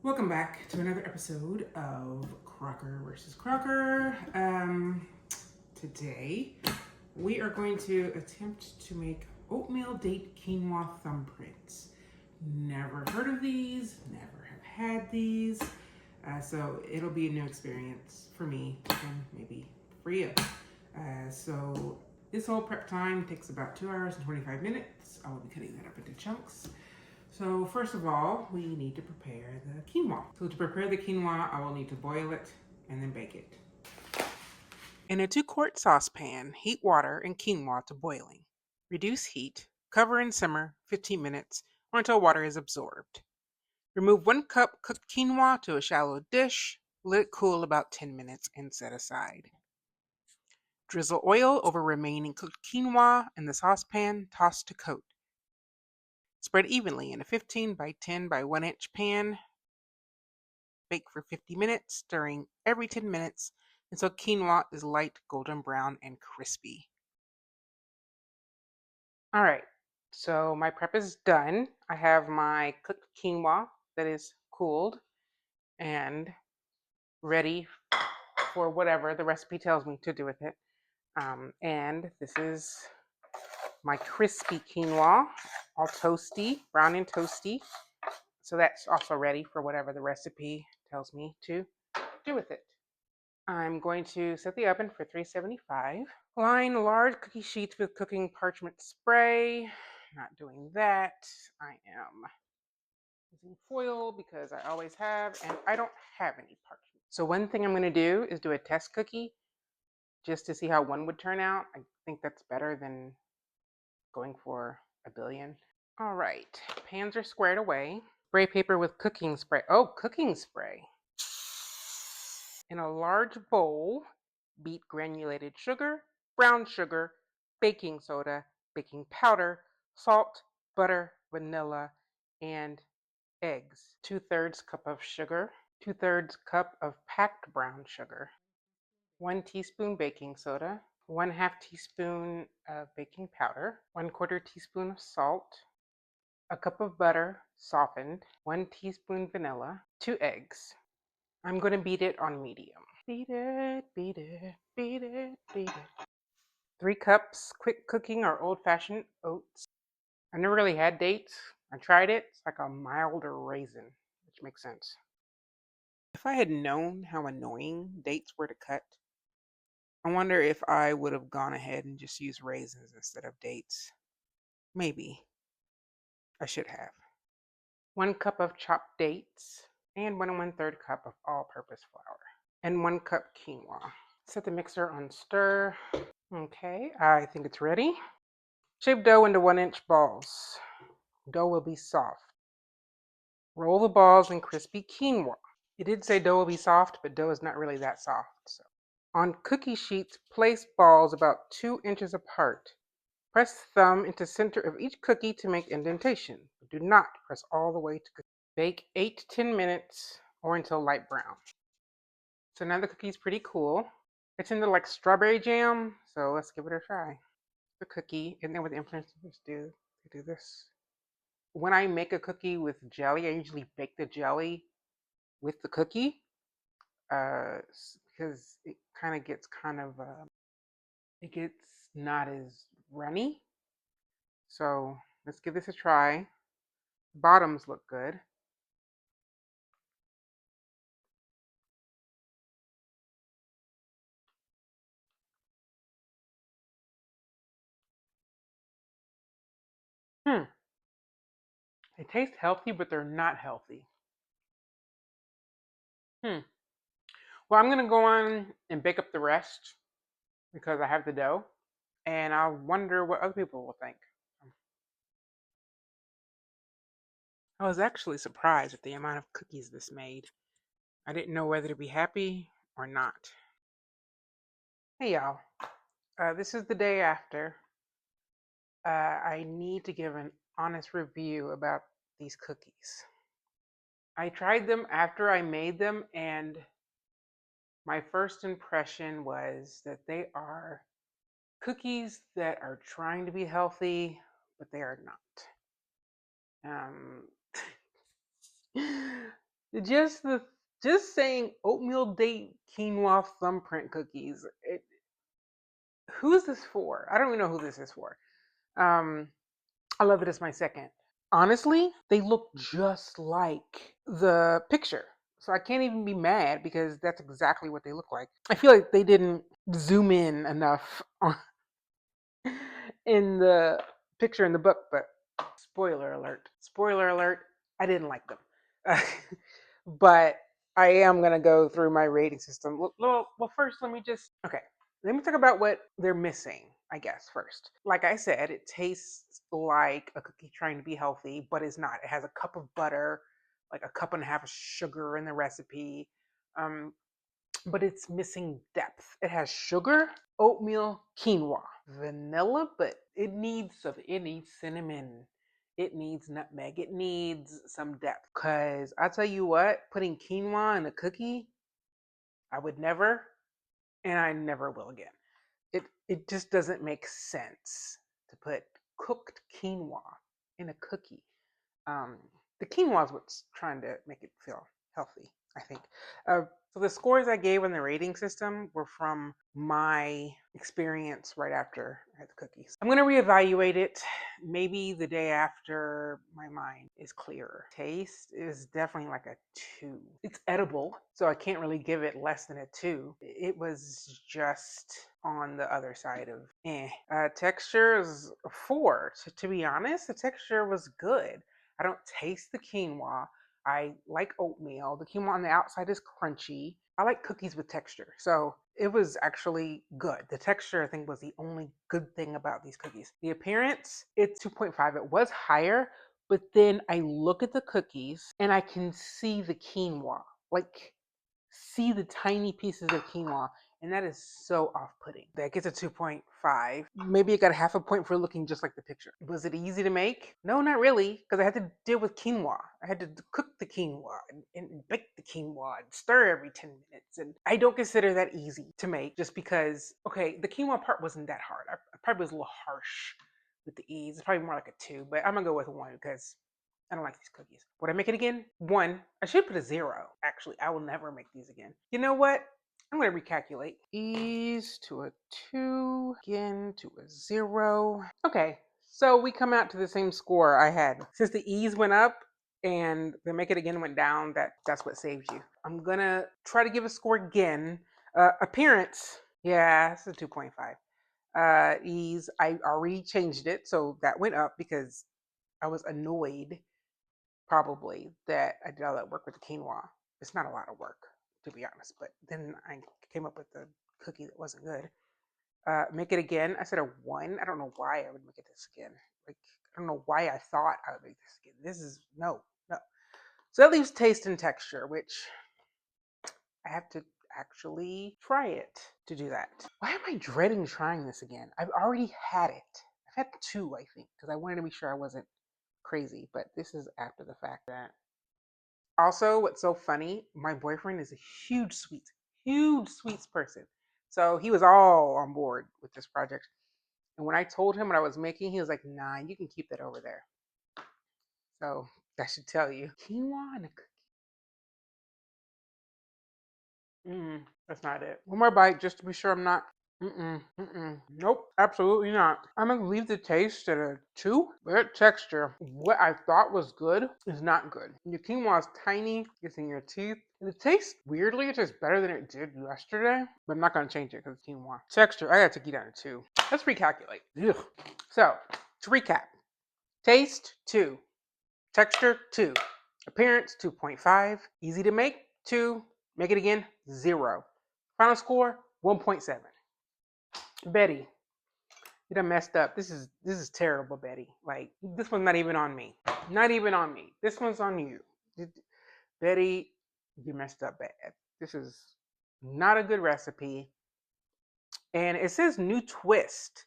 Welcome back to another episode of Crocker versus Crocker. Today we are going to attempt to make oatmeal-date quinoa thumbprints. Never heard of these, never have had these, so it'll be a new experience for me and maybe for you. So this whole prep time takes about 2 hours and 25 minutes. I will be cutting that up into chunks. So first of all, we need to prepare the quinoa. So to prepare the quinoa, I will need to boil it and then bake it. In a 2-quart saucepan, heat water and quinoa to boiling. Reduce heat, cover and simmer 15 minutes or until water is absorbed. Remove 1 cup cooked quinoa to a shallow dish, let it cool about 10 minutes and set aside. Drizzle oil over remaining cooked quinoa in the saucepan, toss to coat. Spread evenly in a 15 by 10 by 1 inch pan. Bake for 50 minutes, stirring every 10 minutes until quinoa is light golden brown and crispy. All right, so my prep is done. I have my cooked quinoa that is cooled and ready for whatever the recipe tells me to do with it. And this is my crispy quinoa, all toasty, brown and toasty. So that's also ready for whatever the recipe tells me to do with it. I'm going to set the oven for 375. Line large cookie sheets with cooking parchment spray. Not doing that. I am using foil because I always have, and I don't have any parchment. So one thing I'm going to do is do a test cookie just to see how one would turn out. I think that's better than going for a billion. All right, pans are squared away. Spray paper with cooking spray. Oh, cooking spray. In a large bowl, beat granulated sugar, brown sugar, baking soda, baking powder, salt, butter, vanilla, and eggs. 2/3 cup of sugar, 2/3 cup of packed brown sugar, 1 teaspoon baking soda, 1/2 teaspoon of baking powder, 1/4 teaspoon of salt, a cup of butter softened, 1 teaspoon vanilla, 2 eggs. I'm going to beat it on medium. Beat it, beat it, beat it, beat it. 3 cups quick cooking or old-fashioned oats. I never really had dates. I tried it. It's like a milder raisin, which makes sense. If I had known how annoying dates were to cut, I wonder if I would have gone ahead and just used raisins instead of dates. Maybe. I should have. 1 cup of chopped dates and 1 1/3 cup of all-purpose flour and 1 cup quinoa. Set the mixer on stir. Okay, I think it's ready. Shape dough into 1-inch balls. Dough will be soft. Roll the balls in crispy quinoa. It did say dough will be soft, but dough is not really that soft. So, on cookie sheets, place balls about 2 inches apart. Press thumb into center of each cookie to make indentation. But do not press all the way to cook. Bake 8 to 10 minutes or until light brown. So now the cookie's pretty cool. It's into like strawberry jam, so let's give it a try. The cookie, and then what the influencers do, they do this. When I make a cookie with jelly, I usually bake the jelly with the cookie, because it kind of gets it gets not as runny. So let's give this a try. Bottoms look good. Hmm. They taste healthy, but they're not healthy. Hmm. Well, I'm gonna go on and bake up the rest because I have the dough, and I wonder what other people will think. I was actually surprised at the amount of cookies this made. I didn't know whether to be happy or not. Hey y'all, this is the day after. I need to give an honest review about these cookies. I tried them after I made them, and my first impression was that they are cookies that are trying to be healthy, but they are not. Um, Just the just saying oatmeal-date quinoa thumbprint cookies. Who is this for? I don't even know who this is for. Um, I love it as my second. Honestly, they look just like the picture. So I can't even be mad because that's exactly what they look like. I feel like they didn't zoom in enough in the picture in the book, but spoiler alert. Spoiler alert, I didn't like them. But I am going to go through my rating system. Well, first, let me talk about what they're missing, I guess, first. Like I said, it tastes like a cookie trying to be healthy, but it's not. It has a cup of butter, like a cup and a half of sugar in the recipe. Um, but it's missing depth. It has sugar, oatmeal, quinoa, vanilla, but it needs cinnamon. It needs nutmeg. It needs some depth. Cause I tell you what, putting quinoa in a cookie, I would never, and I never will again. It just doesn't make sense to put cooked quinoa in a cookie. Um, the quinoa is what's trying to make it feel healthy, I think. Uh, so the scores I gave on the rating system were from my experience right after I had the cookies. I'm going to reevaluate it maybe the day after my mind is clearer. Taste is definitely like a 2. It's edible, so I can't really give it less than a 2. It was just on the other side of eh. Texture is a 4. So to be honest, the texture was good. I don't taste the quinoa. I like oatmeal. The quinoa on the outside is crunchy. I like cookies with texture. So it was actually good. The texture, I think, was the only good thing about these cookies. The appearance, it's 2.5. It was higher, but then I look at the cookies and I can see the quinoa. Like, see the tiny pieces of quinoa, and that is so off-putting. That gets a 2.5. Maybe it got half a point for looking just like the picture. Was it easy to make? No, not really, because I had to deal with quinoa. I had to cook the quinoa and bake the quinoa and stir every 10 minutes. And I don't consider that easy to make just because, okay, the quinoa part wasn't that hard. I probably was a little harsh with the ease. It's probably more like a 2, but I'm gonna go with 1 because I don't like these cookies. Would I make it again? 1. I should put a 0. Actually, I will never make these again. You know what? I'm going to recalculate. Ease to a 2, again to a 0. Okay, so we come out to the same score I had. Since the ease went up and the make it again went down, that's what saves you. I'm going to try to give a score again. Appearance, yeah, it's a 2.5. Ease, I already changed it, so that went up because I was annoyed probably that I did all that work with the quinoa. It's not a lot of work, to be honest, but then I came up with a cookie that wasn't good. Make it again. I said a 1. I don't know why I would make it this again. Like, I don't know why I thought I would make this again. This is no, no. So that leaves taste and texture, which I have to actually try it to do that. Why am I dreading trying this again? I've already had it. I've had 2, I think, because I wanted to be sure I wasn't crazy, but this is after the fact that also, what's so funny, my boyfriend is a huge sweets person. So he was all on board with this project. And when I told him what I was making, he was like, nah, you can keep that over there. So that should tell you. Quinoa and a cookie. That's not it. One more bite just to be sure I'm not. Nope, absolutely not. I'm gonna leave the taste at a 2. But texture, what I thought was good is not good. Your quinoa is tiny, it's in your teeth. And it tastes weirdly, it tastes better than it did yesterday. But I'm not gonna change it because it's quinoa. Texture, I gotta take you down to 2. Let's recalculate. Ugh. So, to recap, taste 2, texture 2, appearance 2.5, easy to make 2, make it again 0. Final score 1.7. Betty, you done messed up. This is terrible, Betty. Like, this one's not even on me. Not even on me. This one's on you. Betty, you messed up bad. This is not a good recipe. And it says new twist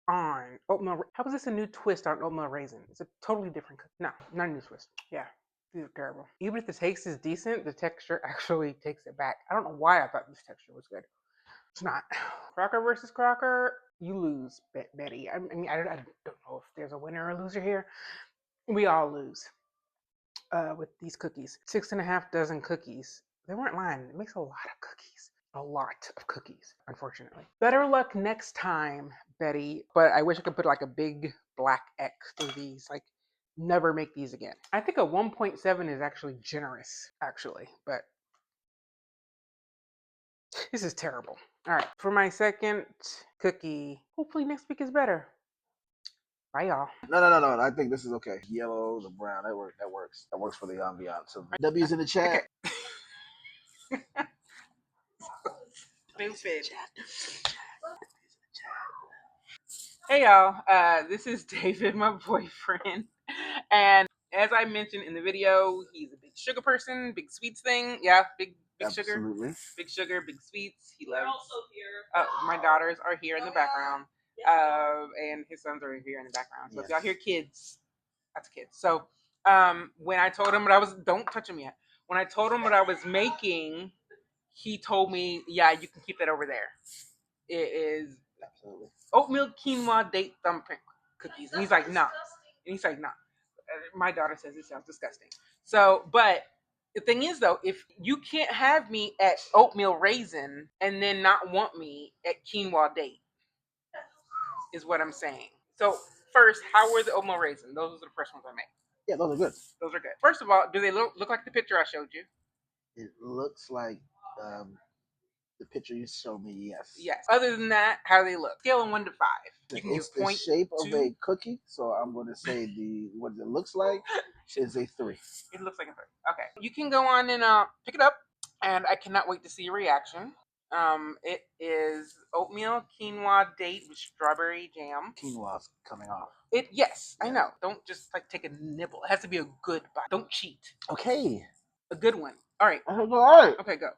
on oatmeal. How is this a new twist on oatmeal raisin? It's a totally different. No, not a new twist. Yeah, these are terrible. Even if the taste is decent, the texture actually takes it back. I don't know why I thought this texture was good. It's not. Crocker versus Crocker, you lose, Betty. I mean, I don't know if there's a winner or loser here. We all lose. with these cookies. 6.5 dozen cookies. They weren't lying. It makes a lot of cookies. A lot of cookies, unfortunately. Better luck next time, Betty. But I wish I could put like a big black X through these. Like, never make these again. I think a 1.7 is actually generous, actually. But this is terrible. All right, for my second cookie, hopefully next week is better. Bye, y'all. No. I think this is okay. Yellow, the brown. That works. That works for the ambiance. So W's in the chat. Okay. Stupid. Hey y'all, this is David, my boyfriend, and as I mentioned in the video, he's a big sugar person, big sweets thing. Yeah, big Absolutely. sugar, big sweets. He loves. My daughters are here in the background, and his sons are here in the background. So if y'all hear kids, that's kids. So when I told him what I was, don't touch him yet. When I told him what I was making, he told me, "Yeah, you can keep that over there. It is Absolutely. Oatmeal-Date Thumbprint Cookies." And he's like, "No." And he's like, "No." My daughter says it sounds disgusting. So, but the thing is, though, if you can't have me at oatmeal raisin and then not want me at quinoa date, is what I'm saying. So, first, how were the oatmeal raisin? Those are the first ones I made. Yeah, those are good. Those are good. First of all, do they look like the picture I showed you? It looks like the picture you showed me. Yes. Yes. Other than that, how do they look? Scale of 1 to 5. You can It's give the shape of a cookie, so I'm going to say what it looks like is a 3. It looks like a 3. Okay. You can go on and pick it up, and I cannot wait to see your reaction. It is oatmeal quinoa date with strawberry jam. Quinoa's coming off. Yes, I know. Don't just like take a nibble. It has to be a good bite. Don't cheat. Okay. A good one. All right. All right. Okay, go.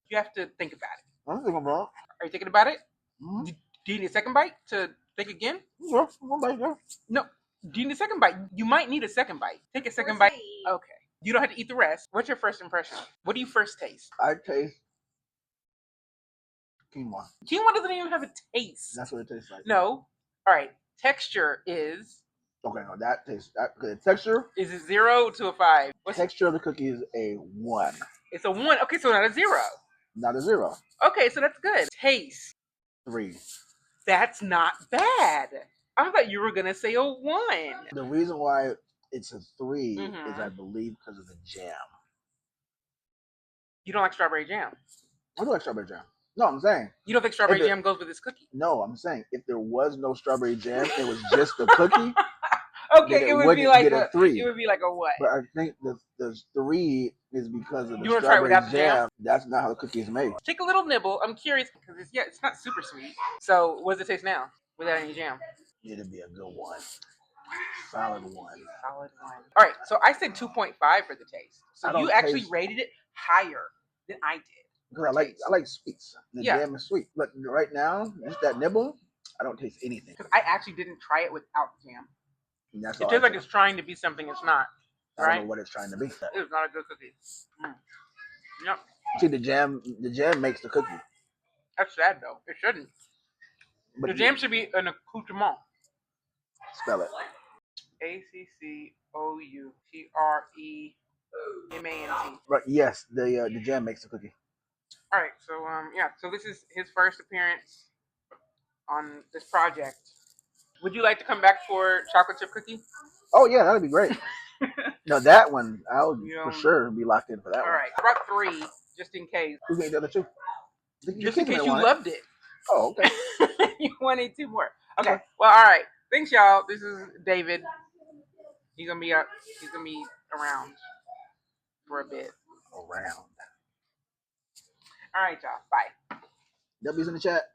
You have to think about it. I'm thinking about. Are you thinking about it? Mm-hmm. Do you need a second bite to think again? Yeah, one bite, yeah. No. Do you need a second bite? You might need a second bite. Take a second bite. Okay. You don't have to eat the rest. What's your first impression? What do you first taste? I taste quinoa. Quinoa doesn't even have a taste. That's what it tastes like. No. All right. Texture is. Okay, no, that tastes that good. Texture. Is it 0 to a 5? What's texture of the cookie is a 1. It's a 1. Okay, so not a 0. Not a 0. Okay, so that's good. Taste. 3. That's not bad. I thought you were gonna say a 1. The reason why it's a 3 is, I believe, because of the jam. You don't like strawberry jam? I do like strawberry jam. No, I'm saying. You don't think strawberry jam goes with this cookie? No, I'm saying if there was no strawberry jam, it was just a cookie. Okay, it would be like a 3. It would be like a what? But I think the 3 is because of the you strawberry jam. The jam. That's not how the cookie is made. Take a little nibble. I'm curious because it's not super sweet. So what does it taste now without any jam? It'd be a good 1. Solid 1. Solid 1. All right, so I said 2.5 for the taste. So you actually rated it higher than I did. Because I like sweets. The jam is sweet, but right now, just that nibble, I don't taste anything. Because I actually didn't try it without jam. And that's it tastes like it's trying to be something it's not. I don't know what it's trying to be. It's not a good cookie. Yep. See, the jam makes the cookie. That's sad though. It shouldn't. But the jam should be an accoutrement. Spell it. ACCOUTREMANT. Right. Yes, the jam makes the cookie. All right. So So this is his first appearance on this project. Would you like to come back for chocolate chip cookie? Oh yeah, that'd be great. No, that one I'll for sure be locked in for that one. All right. I brought 3 just in case. Who made the other 2? Just in case you loved it. Oh, okay. You wanted 2 more. Okay. Well, all right. Thanks, y'all. This is David. He's gonna be around for a bit. Around. All right, y'all. Bye. W's in the chat.